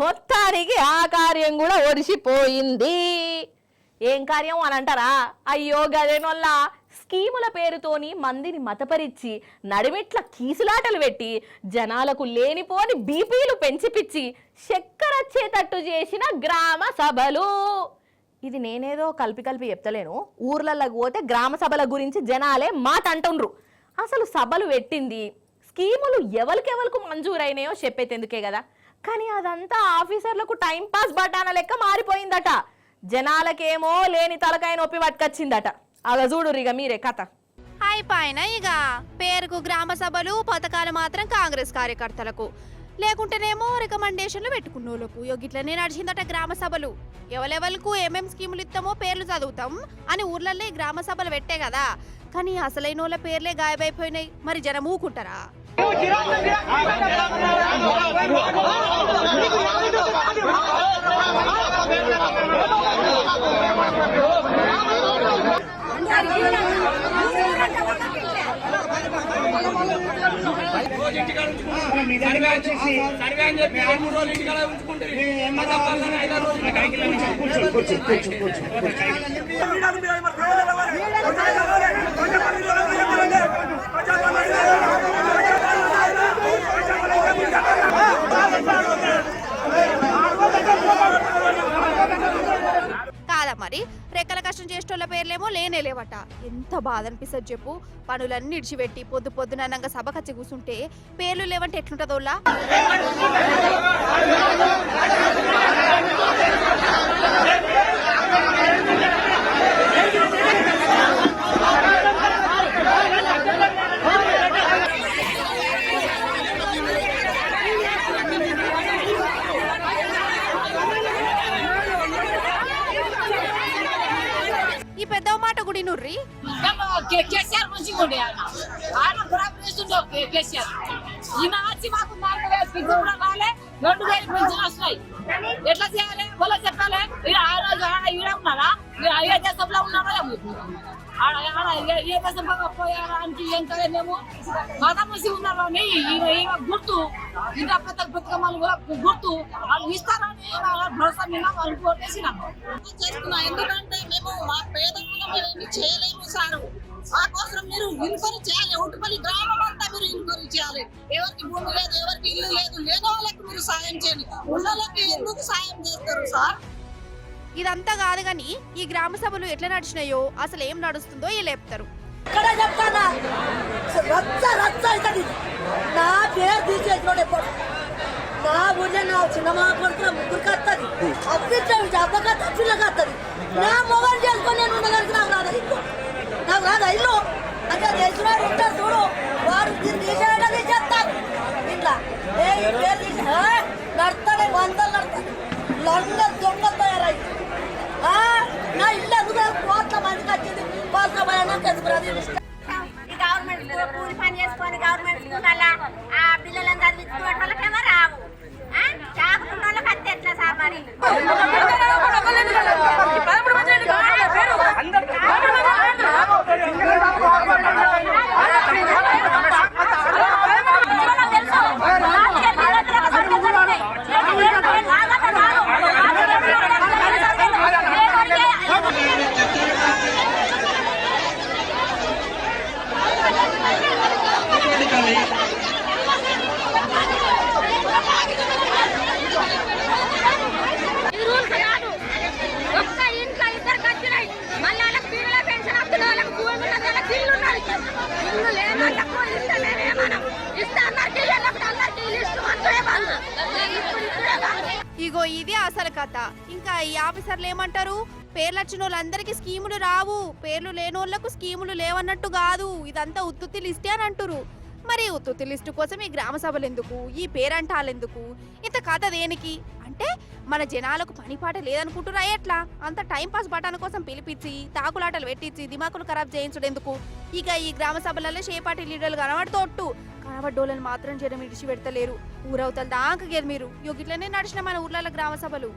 మొత్తానికి ఆ కార్యం కూడా ఒడిసిపోయింది. ఏం కార్యం అని అంటారా? అయ్యో గదేనొల్ల స్కీముల పేరుతోని మందిని మతపరిచి నడిమెట్ల కీసులాటలు పెట్టి జనాలకు లేనిపోని బీపీలు పెంచిపిచ్చి చక్కెరచ్చేటట్టు చేసిన గ్రామ సభలు. ఇది నేనేదో కలిపి చెప్తలేను. ఊర్లలోకి పోతే గ్రామ సభల గురించి జనాలే మాట అంటుండ్రు. అసలు సభలు పెట్టింది స్కీములు ఎవరికెవరికి మంజూరైనాయో చెప్పేందుకే కదా. కానీ అదంతా ఆఫీసర్లకు టైం పాస్ బటాన లెక్క మారిపోయిందట. జనాలకేమో లేని తలకాయ నొప్పి పట్టుకొచ్చిందట. అలా చూడు ఇక మీరే కథ. అయిపోయినా ఇక పేరుకు గ్రామ సభలు, పథకాలు మాత్రం కాంగ్రెస్ కార్యకర్తలకు, లేకుంటేనేమో రికమెండేషన్లు పెట్టుకున్నోళ్ళకు. గిట్లనే నడిచిందట గ్రామ సభలు. ఎవరెవరికి ఏమేం స్కీములు ఇస్తామో పేర్లు చదువుతాం అని ఊర్లల్లో గ్రామ సభలు పెట్టే కదా. కానీ అసలైన వాళ్ళ పేర్లే గాయబైపోయినాయి. మరి జనం ఊకుంటారా? కాదా మరి రెక్కల కష్టం చేసేటోళ్ళ పేర్లేమో లేనే లేవట. ఎంత బాధ అనిపిస్తుంది చెప్పు. పనులన్నీ ఇడిచిపెట్టి పొద్దుననంగా సభ కచ్చి కూర్చుంటే పేర్లు లేవంటే ఎట్లుంటదోళ్ళ? ఈ పెద్ద మాట గుడి నుర్రి కేసీఆర్ మంచిగా ఉండే ఆయన ఖరాబ్ చేస్తుండే కేసీఆర్. ఈయన వచ్చి మాకు 4,000 కూడా రాలే, 2,000 పెన్షన్ వస్తాయి. ఎట్లా చేయాలి వాళ్ళ చెప్పాలి. ఆ రోజు ఈడ ఉన్నారా? ఏ దేశంలో ఉన్నారా? ఏ దేశం పోయారా అంటే ఏం కదేమో మత మసి ఉన్నారో అని గుర్తు. ఇంత పథకాలు గుర్తు వాళ్ళు ఇస్తారని భరోసా మీద వాళ్ళు కొట్టేసినాం చేస్తున్నాం. ఎందుకంటే మేము మా పేదలను ఏమి చేయలేము సారు. మా కోసం మీరు ఇన్క్వైరీ చేయాలి. ఉట్టుపల్లి గ్రామం అంతా మీరు ఇన్క్వైరీ చేయాలి. ఎవరికి భూమి లేదు, ఎవరికి ఇల్లు లేదు, లేని వాళ్ళకి మీరు సాయం చేయండి. ఉన్న వాళ్ళకి ఎందుకు సాయం చేస్తారు సార్? ఇదంతా కాదు గాని ఈ గ్రామ సభలు ఎట్లా నడిచినాయో, అసలు ఏం నడుస్తుందో వీళ్ళు చెప్తారు. నా పేరు తీసేసినోడు ఎప్పుడు నా ఊళ్ళో నా చిన్నమా కొడుకుల ముగ్గురికి వస్తుంది. అప్పించండి అబ్బకత్త పిల్లకి వస్తుంది. నా మొగలు చేసుకొని నేను ఉండగలిగి నాకు రాదా ఇల్లు, నాకు రాదా ఇల్లు అంటే చేసినాడు ఉంటారు చూడు. వాడు దీన్ని తీసేయడా తీసేస్తాను. ఇట్లా పేరు తీసి నడతానే 100 నడతాను. లండన్ దొంగలు తయారయ్యి నా ఇల్లు ఎందుకు కోట్ల మందికి వచ్చింది. గవర్నమెంట్ కూలి పని చేసుకొని గవర్నమెంట్ స్కూళ్ళ ఆ పిల్లలను చదివించుకునే వాళ్ళకేమో రావు. చాకున్న వాళ్ళకి అంతే ఎట్లా సార్ మరి? ఇగో ఇది అసలు కథ. ఇంకా ఈ ఆఫీసర్లు ఏమంటారు? పేర్లు వచ్చిన వాళ్ళందరికీ స్కీములు రావు, పేర్లు లేనోళ్లకు స్కీములు లేవన్నట్టు కాదు, ఇదంతా ఉత్తుత్తి లిస్టే అని అంటారు. మరి ఉత్తుత్తి లిస్టు కోసం ఈ గ్రామ సభలు ఎందుకు, ఈ పేరంటాలు ఎందుకు, ఇంత కథ దేనికి? అంటే మన జనాలకు పని పాట లేదనుకుంటురా ఎట్లా? అంత టైం పాస్ బటాన కోసం పిలిపించి తాకులాటలు పెట్టించి దిమాకులు ఖరాబ్ చేయించడం ఎందుకు? ఇక ఈ గ్రామ సభలలో షేపాటి లీడర్లు కనబడుతోట్టు కనబడ్డోళ్ళని మాత్రం జనం ఇడిచి పెడతలేరు. ఊరవతల దాకా గేరు మీరు గిట్లనే నడిచిన మన ఊర్లలో గ్రామ సభలు.